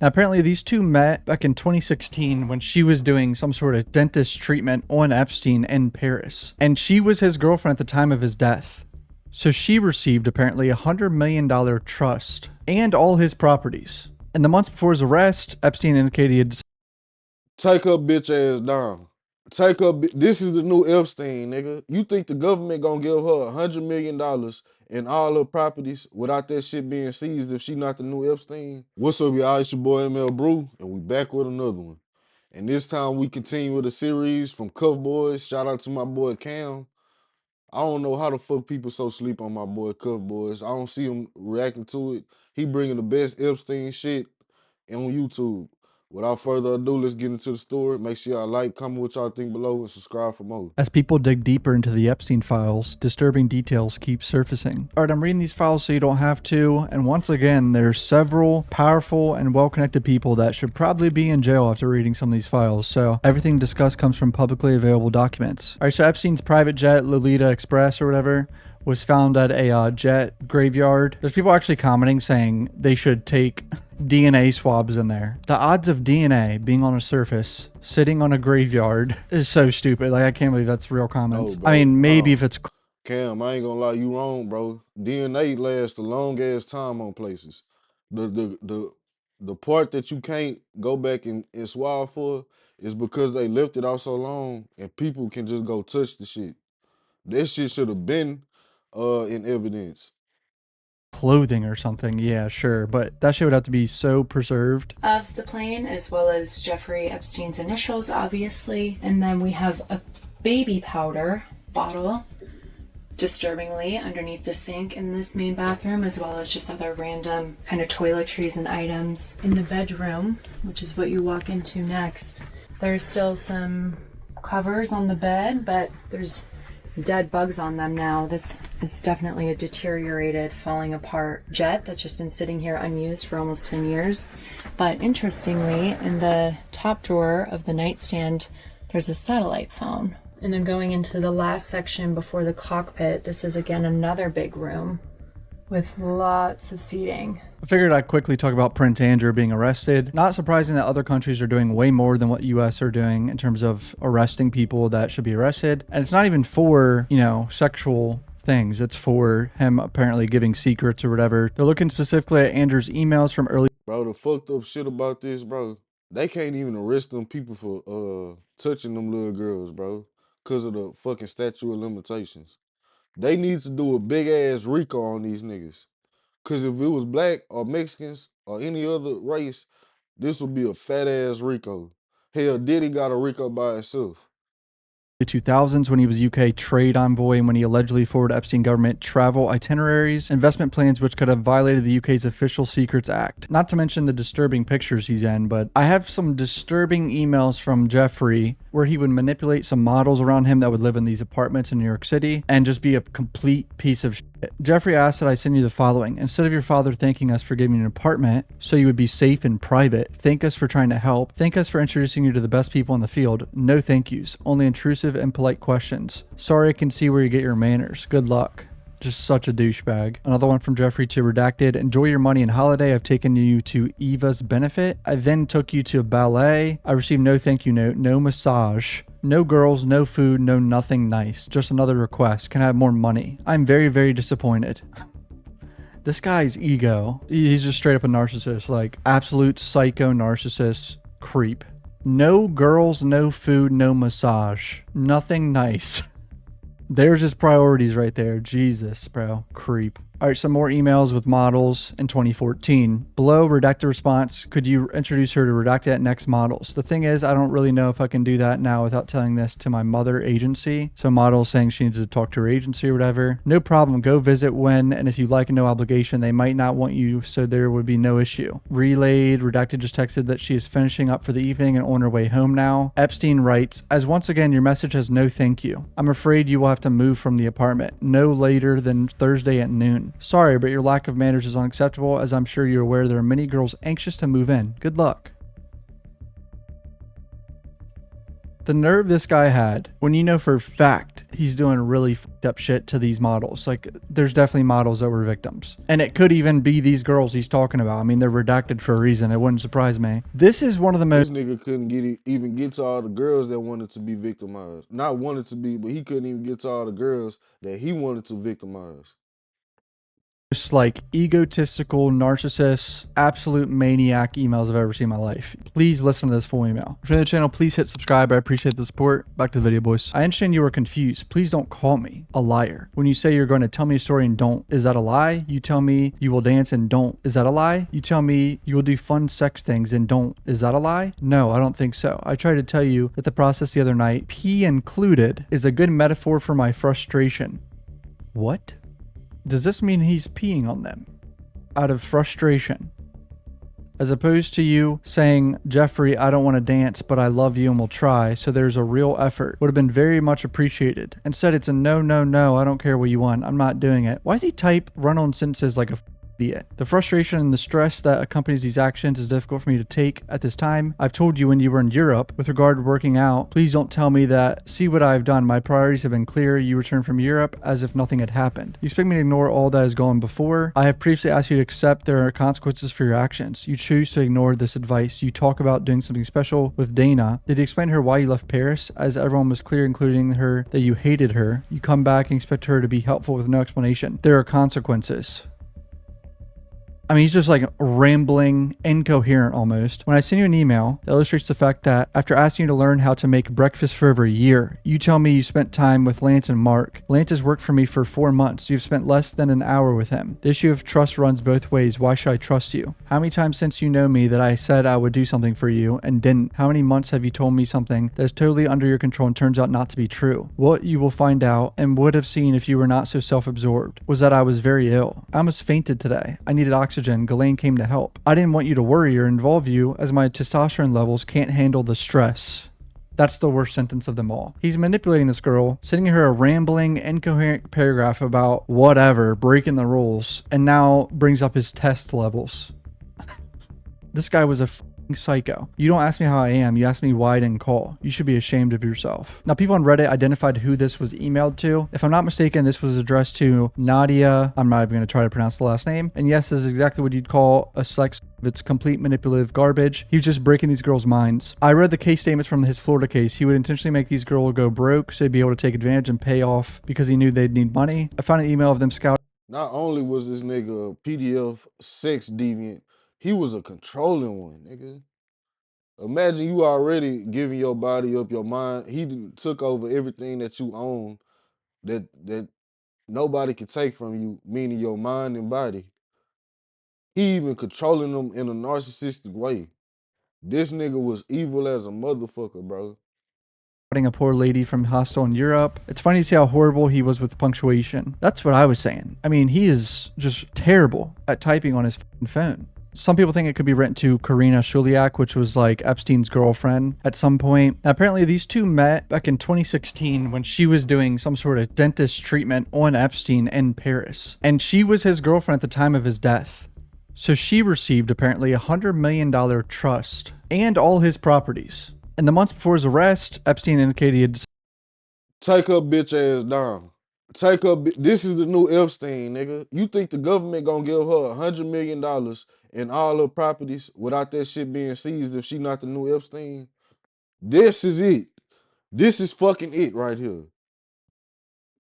Now, apparently these two met back in 2016 when she was doing some sort of dentist treatment on Epstein in Paris. And she was his girlfriend at the time of his death. So she received apparently $100 million trust and all his properties. In the months before his arrest, Epstein indicated he had Take her bitch ass down. Take her. This is the new Epstein, nigga. You think the government gonna give her $100 million and all her properties without that shit being seized if she not the new Epstein? What's up, y'all? It's your boy ML Brouu, and we back with another one. And this time we continue with a series from Cufboys. Shout out to my boy Cam. I don't know how the fuck people so sleep on my boy Cufboys. I don't see him reacting to it. He bringing the best Epstein shit on YouTube. Without further ado, let's get into the story. Make sure y'all like, comment what y'all think below, and subscribe for more. As people dig deeper into the Epstein files, disturbing details keep surfacing. Alright, I'm reading these files so you don't have to, and once again, there's several powerful and well-connected people that should probably be in jail after reading some of these files, so everything discussed comes from publicly available documents. Alright, so Epstein's private jet, Lolita Express or whatever, was found at a jet graveyard. There's people actually commenting saying they should take DNA swabs in there. The odds of DNA being on a surface sitting on a graveyard is so stupid. Like, I can't believe that's real comments. No, bro. I mean, maybe if it's Cam, I ain't gonna lie, you wrong, bro. DNA lasts a long ass time on places. The part that you can't go back and swab for is because they left it out so long and people can just go touch the shit. That shit should have been in evidence. clothing or something, yeah, sure, but that shit would have to be so preserved. Of the plane, as well as Jeffrey Epstein's initials, obviously. And then we have a baby powder bottle, disturbingly, underneath the sink in this main bathroom, as well as just other random kind of toiletries and items. In the bedroom, which is what you walk into next, there's still some covers on the bed, but there's dead bugs on them now. This is definitely a deteriorated, falling apart jet that's just been sitting here unused for almost 10 years. But interestingly, in the top drawer of the nightstand, there's a satellite phone. And then going into the last section before the cockpit, this is again another big room with lots of seating. I figured I'd quickly talk about Prince Andrew being arrested. Not surprising that other countries are doing way more than what US are doing in terms of arresting people that should be arrested. And it's not even for, you know, sexual things. It's for him apparently giving secrets or whatever. They're looking specifically at Andrew's emails from early. Bro, the fucked up shit about this, bro, they can't even arrest them people for touching them little girls, bro, because of the fucking statute of limitations. They need to do a big ass RICO on these niggas. Cause if it was black or Mexicans or any other race, this would be a fat ass RICO. Hell, Diddy got a RICO by itself. 2000s when he was UK trade envoy and when he allegedly forwarded Epstein government travel itineraries, investment plans which could have violated the UK's Official Secrets Act. Not to mention the disturbing pictures he's in, but I have some disturbing emails from Jeffrey where he would manipulate some models around him that would live in these apartments in New York City and just be a complete piece of shit. Jeffrey asked that I send you the following. Instead of your father thanking us for giving you an apartment so you would be safe and private, thank us for trying to help. Thank us for introducing you to the best people in the field. No thank yous. Only intrusive and polite questions. Sorry, I can see where you get your manners. Good luck. Just such a douchebag. Another one from Jeffrey to Redacted. Enjoy your money and holiday. I've taken you to Eva's benefit. I then took you to ballet. I received no thank you note, no massage, no girls, no food, no nothing nice. Just another request. Can I have more money? I'm very, very disappointed. This guy's ego. He's just straight up a narcissist. Like, absolute psycho narcissist creep. No girls, no food, no massage. Nothing nice. There's his priorities right there. Jesus, bro. Creep. All right, some more emails with models in 2014. Below, redacted response. Could you introduce her to redacted at next models? The thing is, I don't really know if I can do that now without telling this to my mother agency. So model saying she needs to talk to her agency or whatever. No problem. Go visit when, and if you like, no obligation. They might not want you, so there would be no issue. Relayed. Redacted just texted that she is finishing up for the evening and on her way home now. Epstein writes, as once again, your message has no thank you. I'm afraid you will have to move from the apartment no later than Thursday at noon. Sorry, but your lack of manners is unacceptable, as I'm sure you're aware there are many girls anxious to move in. Good luck. The nerve this guy had when you know for a fact he's doing really fucked up shit to these models. Like, there's definitely models that were victims. And it could even be these girls he's talking about. I mean, they're redacted for a reason. It wouldn't surprise me. This is one of the most... This nigga couldn't even get to all the girls that wanted to be victimized. Not wanted to be, but he couldn't even get to all the girls that he wanted to victimize. Just like egotistical, narcissist, absolute maniac emails I've ever seen in my life. Please listen to this full email. If you're new to the channel, please hit subscribe. I appreciate the support. Back to the video, boys. I understand you were confused. Please don't call me a liar. When you say you're going to tell me a story and don't, is that a lie? You tell me you will dance and don't, is that a lie? You tell me you will do fun sex things and don't, is that a lie? No, I don't think so. I tried to tell you that the process the other night, pee included, is a good metaphor for my frustration. What? Does this mean he's peeing on them out of frustration? As opposed to you saying, Jeffrey, I don't want to dance, but I love you and will try, so there's a real effort. Would have been very much appreciated. Instead, it's a no, no, no, I don't care what you want. I'm not doing it. Why does he type run-on sentences like a idiot? The frustration and the stress that accompanies these actions is difficult for me to take at this time. I've told you when you were in Europe with regard to working out, please don't tell me that, see what I've done. My priorities have been clear. You returned from Europe as if nothing had happened. You expect me to ignore all that has gone before. I have previously asked you to accept there are consequences for your actions. You choose to ignore this advice. You talk about doing something special with Dana. Did you explain to her why you left Paris? As everyone was clear, including her, that you hated her. You come back and expect her to be helpful with no explanation. There are consequences. I mean, he's just like rambling, incoherent almost. When I send you an email that illustrates the fact that after asking you to learn how to make breakfast for over a year, you tell me you spent time with Lance and Mark. Lance has worked for me for 4 months. You've spent less than an hour with him. The issue of trust runs both ways. Why should I trust you? How many times since you know me that I said I would do something for you and didn't? How many months have you told me something that is totally under your control and turns out not to be true? What you will find out and would have seen if you were not so self-absorbed was that I was very ill. I almost fainted today. I needed oxygen. Ghislaine came to help. I didn't want you to worry or involve you as my testosterone levels can't handle the stress. That's the worst sentence of them all. He's manipulating this girl, sending her a rambling, incoherent paragraph about whatever, breaking the rules, and now brings up his test levels. This guy was a psycho. You don't ask me how I am, you ask me why I didn't call. You should be ashamed of yourself. Now, people on Reddit identified who this was emailed to. If I'm not mistaken, this was addressed to Nadia. I'm not even going to try to pronounce the last name. And yes, this is exactly what you'd call a sex. It's complete manipulative garbage. He was just breaking these girls' minds. I read the case statements from his Florida case. He would intentionally make these girls go broke so he'd be able to take advantage and pay off because he knew they'd need money. I found an email of them scouting. Not only was this nigga a PDF sex deviant, he was a controlling one, nigga. Imagine you already giving your body up, your mind. He took over everything that you own that nobody could take from you, meaning your mind and body. He even controlling them in a narcissistic way. This nigga was evil as a motherfucker, bro. A poor lady from hostel in Europe. It's funny to see how horrible he was with punctuation. That's what I was saying. I mean, he is just terrible at typing on his phone. Some people think it could be written to Karyna Shuliak, which was like Epstein's girlfriend at some point. Now, apparently these two met back in 2016 when she was doing some sort of dentist treatment on Epstein in Paris. And she was his girlfriend at the time of his death. So she received apparently $100 million trust and all his properties. In the months before his arrest, Epstein indicated he had... Take her bitch ass down. Take her. This is the new Epstein, nigga. You think the government gonna give her $100 million and all her properties without that shit being seized if she not the new Epstein? This is it. This is fucking it right here.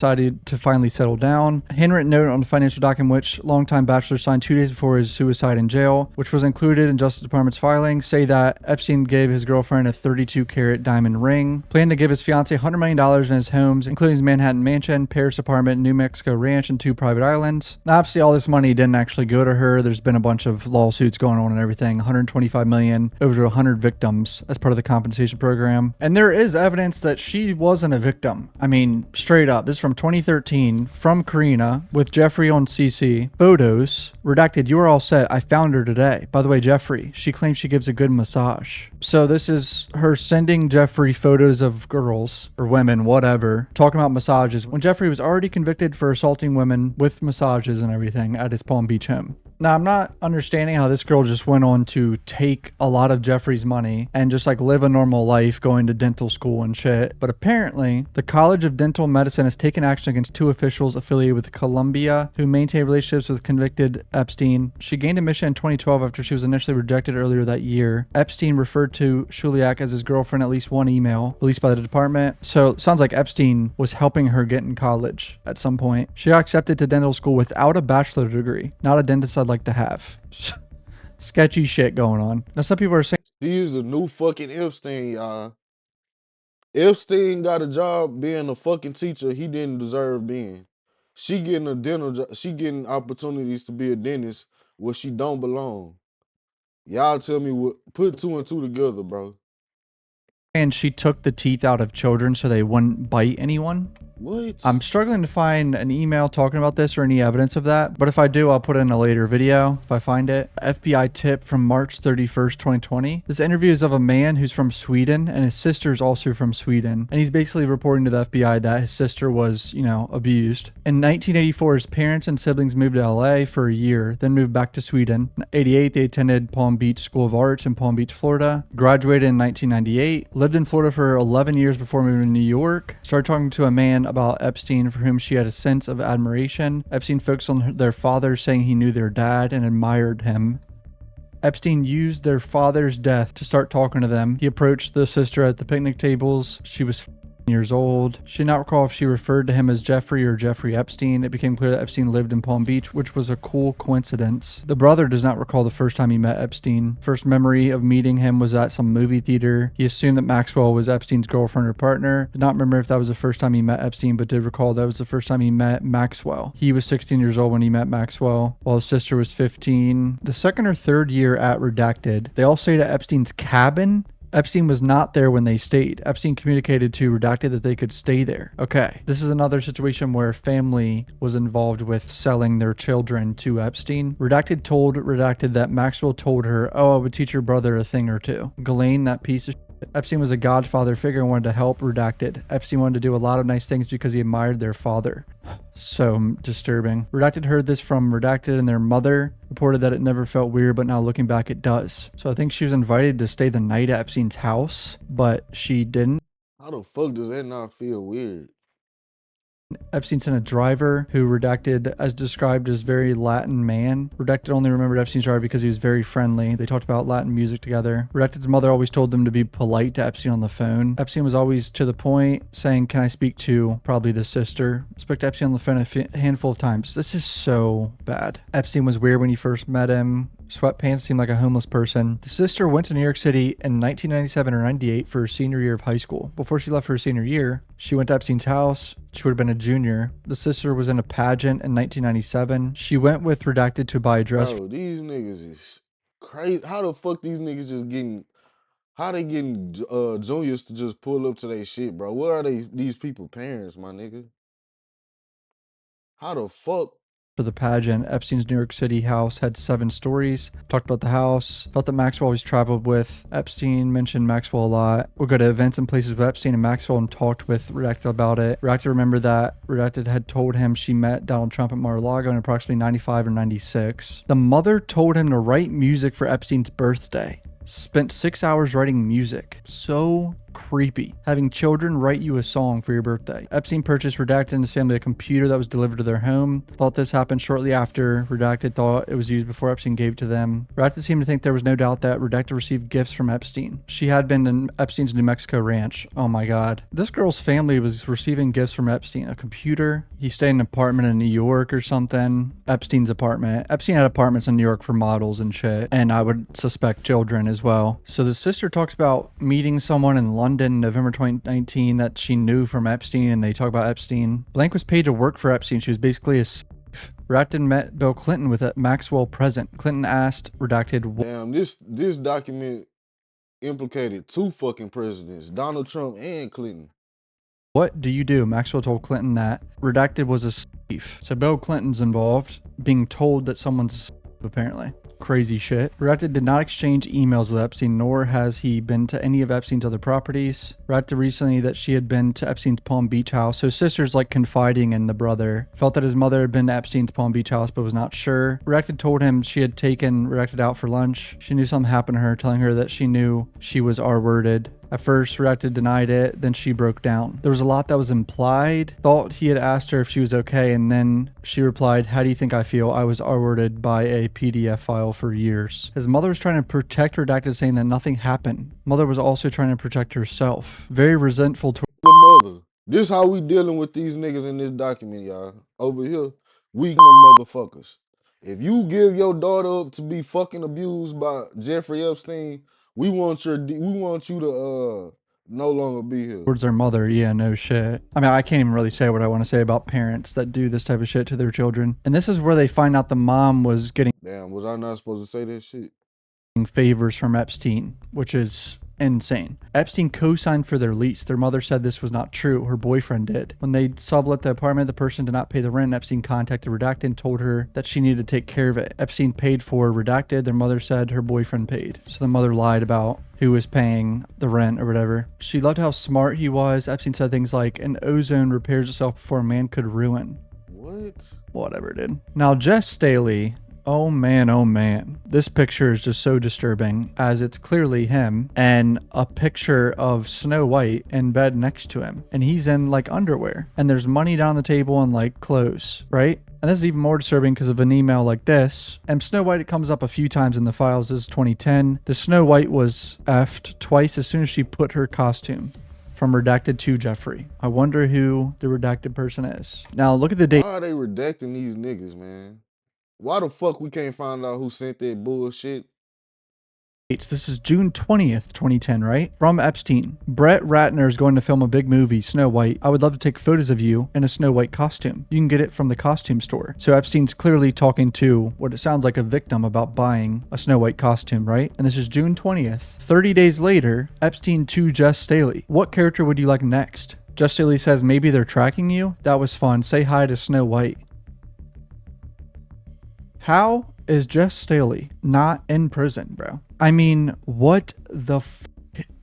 Decided to finally settle down. A handwritten note on the financial document which longtime bachelor signed 2 days before his suicide in jail, which was included in Justice Department's filing, say that Epstein gave his girlfriend a 32-carat diamond ring, planned to give his fiance $100 million in his homes, including his Manhattan mansion, Paris apartment, New Mexico ranch, and 2 private islands. Now, obviously, all this money didn't actually go to her. There's been a bunch of lawsuits going on and everything. $125 million, over to 100 victims as part of the compensation program. And there is evidence that she wasn't a victim. I mean, straight up. This is from 2013 from Karyna with Jeffrey on CC. Photos. Redacted, you are all set. I found her today. By the way, Jeffrey, she claims she gives a good massage. So this is her sending Jeffrey photos of girls or women, whatever, talking about massages when Jeffrey was already convicted for assaulting women with massages and everything at his Palm Beach home. Now, I'm not understanding how this girl just went on to take a lot of Jeffrey's money and just like live a normal life going to dental school and shit. But apparently, the College of Dental Medicine has taken action against 2 officials affiliated with Columbia who maintain relationships with convicted Epstein. She gained admission in 2012 after she was initially rejected earlier that year. Epstein referred to Shuliak as his girlfriend at least one email released by the department. So it sounds like Epstein was helping her get in college at some point. She got accepted to dental school without a bachelor's degree. Not a dentist I'd like to have. Sketchy shit going on. Now some people are saying She is the new fucking Epstein, y'all. Epstein got a job being a fucking teacher he didn't deserve being. She getting a dental job. She getting opportunities to be a dentist where she don't belong. Y'all tell me what, put 2 and 2 together, bro. she took the teeth out of children so they wouldn't bite anyone. What? I'm struggling to find an email talking about this or any evidence of that, but if I do, I'll put it in a later video if I find it. FBI tip from March 31st, 2020. This interview is of a man who's from Sweden, and his sister is also from Sweden, and he's basically reporting to the FBI that his sister was, abused. In 1984, his parents and siblings moved to LA for a year, then moved back to Sweden. In 1988, they attended Palm Beach School of Arts in Palm Beach, Florida. Graduated in 1998. Lived in Florida for 11 years before moving to New York. Started talking to a man about Epstein for whom she had a sense of admiration. Epstein focused on their father, saying he knew their dad and admired him. Epstein used their father's death to start talking to them. He approached the sister at the picnic tables. She was years old. She did not recall if she referred to him as Jeffrey or Jeffrey Epstein. It became clear that Epstein lived in Palm Beach, which was a cool coincidence. The brother does not recall the first time he met Epstein. First memory of meeting him was at some movie theater. He assumed that Maxwell was Epstein's girlfriend or partner. Did not remember if that was the first time he met Epstein, but did recall that was the first time he met Maxwell. He was 16 years old when he met Maxwell, while his sister was 15. The second or third year at Redacted, they all stayed at Epstein's cabin. Epstein was not there when they stayed. Epstein communicated to Redacted that they could stay there. Okay. This is another situation where family was involved with selling their children to Epstein. Redacted told Redacted that Maxwell told her, "Oh, I would teach your brother a thing or two." Ghislaine, that piece of shit. Epstein was a godfather figure and wanted to help Redacted. Epstein wanted to do a lot of nice things because he admired their father. So disturbing. Redacted heard this from Redacted, and their mother reported that it never felt weird, but now looking back, it does. So I think she was invited to stay the night at Epstein's house, but she didn't. How the fuck does that not feel weird? Epstein sent a driver who Redacted as described as very Latin man. Redacted only remembered Epstein's driver because he was very friendly. They talked about Latin music together. Redacted's mother always told them to be polite to Epstein on the phone. Epstein was always to the point, saying, "Can I speak to probably the sister?" Spoke to Epstein on the phone a handful of times. This is so bad. Epstein was weird when he first met him. Sweatpants, seemed like a homeless person. The sister went to New York City in 1997 or 98 for her senior year of high school. Before she left for her senior year, she went to Epstein's house. She would have been a junior. The sister was in a pageant in 1997. She went with Redacted to buy a dress. Bro, these niggas is crazy. How the fuck these niggas just getting, how they getting juniors to just pull up to their shit, bro? Where are these people parents, my nigga? How the fuck? For the pageant, Epstein's New York City house had 7 stories. Talked about the house. Felt that Maxwell always traveled with Epstein. Mentioned Maxwell a lot. Would go to events and places with Epstein and Maxwell and talked with Redacted about it. Redacted remembered that Redacted had told him she met Donald Trump at Mar-a-Lago in approximately 95 or 96. The mother told him to write music for Epstein's birthday. Spent 6 hours writing music. So creepy. Having children write you a song for your birthday. Epstein purchased Redacted and his family a computer that was delivered to their home. Thought this happened shortly after. Redacted thought it was used before Epstein gave it to them. Redacted seemed to think there was no doubt that Redacted received gifts from Epstein. She had been in Epstein's New Mexico ranch. Oh my god. This girl's family was receiving gifts from Epstein. A computer. He stayed in an apartment in New York or something. Epstein's apartment. Epstein had apartments in New York for models and shit. And I would suspect children as well. So the sister talks about meeting someone in London November 2019 that she knew from Epstein, and they talk about Epstein. Blank was paid to work for Epstein. She was basically a slave. Redacted met Bill Clinton with Maxwell present. Clinton asked Redacted, Damn, this document implicated 2 fucking presidents, Donald Trump and Clinton. "What do you do?" Maxwell told Clinton that Redacted was a slave. So Bill Clinton's involved, being told that someone's apparently. Crazy shit. Redacted did not exchange emails with Epstein, nor has he been to any of Epstein's other properties. Redacted recently that she had been to Epstein's Palm Beach house. So sister's like confiding in the brother. Felt that his mother had been to Epstein's Palm Beach house, but was not sure. Redacted told him she had taken Redacted out for lunch. She knew something happened to her, telling her that she knew she was R-worded. At first, Redacted denied it, then she broke down. There was a lot that was implied. Thought he had asked her if she was okay, and then she replied, "How do you think I feel? I was R-worded by a PDF file for years." His mother was trying to protect Redacted, saying that nothing happened. Mother was also trying to protect herself. Very resentful to The mother. This how we dealing with these niggas in this document, y'all. Over here, we the motherfuckers. If you give your daughter up to be fucking abused by Jeffrey Epstein, we want you to no longer be here. towards their mother. Yeah, no shit. I mean, I can't even really say what I want to say about parents that do this type of shit to their children. And this is where they find out the mom was getting Damn, was I not supposed to say that shit? favors from Epstein, which is insane. Epstein co-signed for their lease. Their mother said this was not true. Her boyfriend did. When they sublet the apartment, the person did not pay the rent. Epstein contacted Redacted and told her that she needed to take care of it. Epstein paid for Redacted. Their mother said her boyfriend paid. So the mother lied about who was paying the rent or whatever. She loved how smart he was. Epstein said things like, "An ozone repairs itself before a man could ruin." What? Whatever, dude. Now, Jess Staley. Oh man, this picture is just so disturbing, as it's clearly him and a picture of Snow White in bed next to him, and he's in like underwear, and there's money down the table and like clothes, right? And this is even more disturbing because of an email like this. And Snow White, it comes up a few times in the files. This is 2010. The Snow White was effed twice as soon as she put her costume. From Redacted to Jeffrey. I wonder who the redacted person is. Now look at the date. Why are they redacting these niggas, man? Why the fuck we can't find out who sent that bullshit? This is June 20th, 2010, right? From Epstein. Brett Ratner is going to film a big movie, Snow White. I would love to take photos of you in a Snow White costume. You can get it from the costume store. So Epstein's clearly talking to what it sounds like a victim about buying a Snow White costume, right? And this is June 20th. 30 days later, Epstein to Jess Staley. What character would you like next? Jess Staley says, "Maybe they're tracking you? That was fun. Say hi to Snow White." How is Jess Staley not in prison, bro? I mean, what the f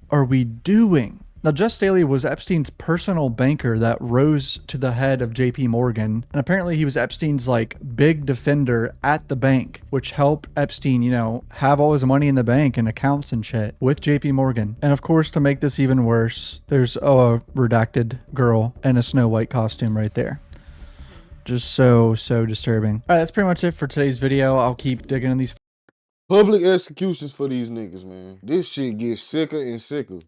are we doing? Now, Jess Staley was Epstein's personal banker that rose to the head of JP Morgan. And apparently he was Epstein's like big defender at the bank, which helped Epstein, you know, have all his money in the bank and accounts and shit with JP Morgan. And of course, to make this even worse, there's a redacted girl in a Snow White costume right there. Just so disturbing. All right, that's pretty much it for today's video. I'll keep digging in these Public executions for these niggas, man. This shit gets sicker and sicker.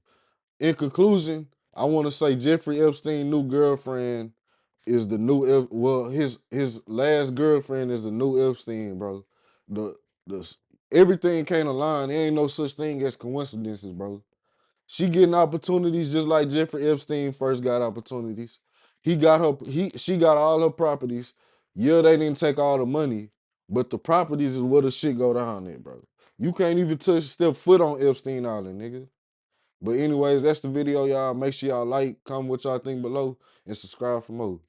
In conclusion, I want to say Jeffrey Epstein's new girlfriend is the new his last girlfriend is the new Epstein, bro. The everything can't align. There ain't no such thing as coincidences, bro. She getting opportunities just like Jeffrey Epstein first got opportunities. She got all her properties. Yeah, they didn't take all the money, but the properties is where the shit go down at, bro. You can't even step foot on Epstein Island, nigga. But anyways, that's the video, y'all. Make sure y'all like, comment what y'all think below, and subscribe for more.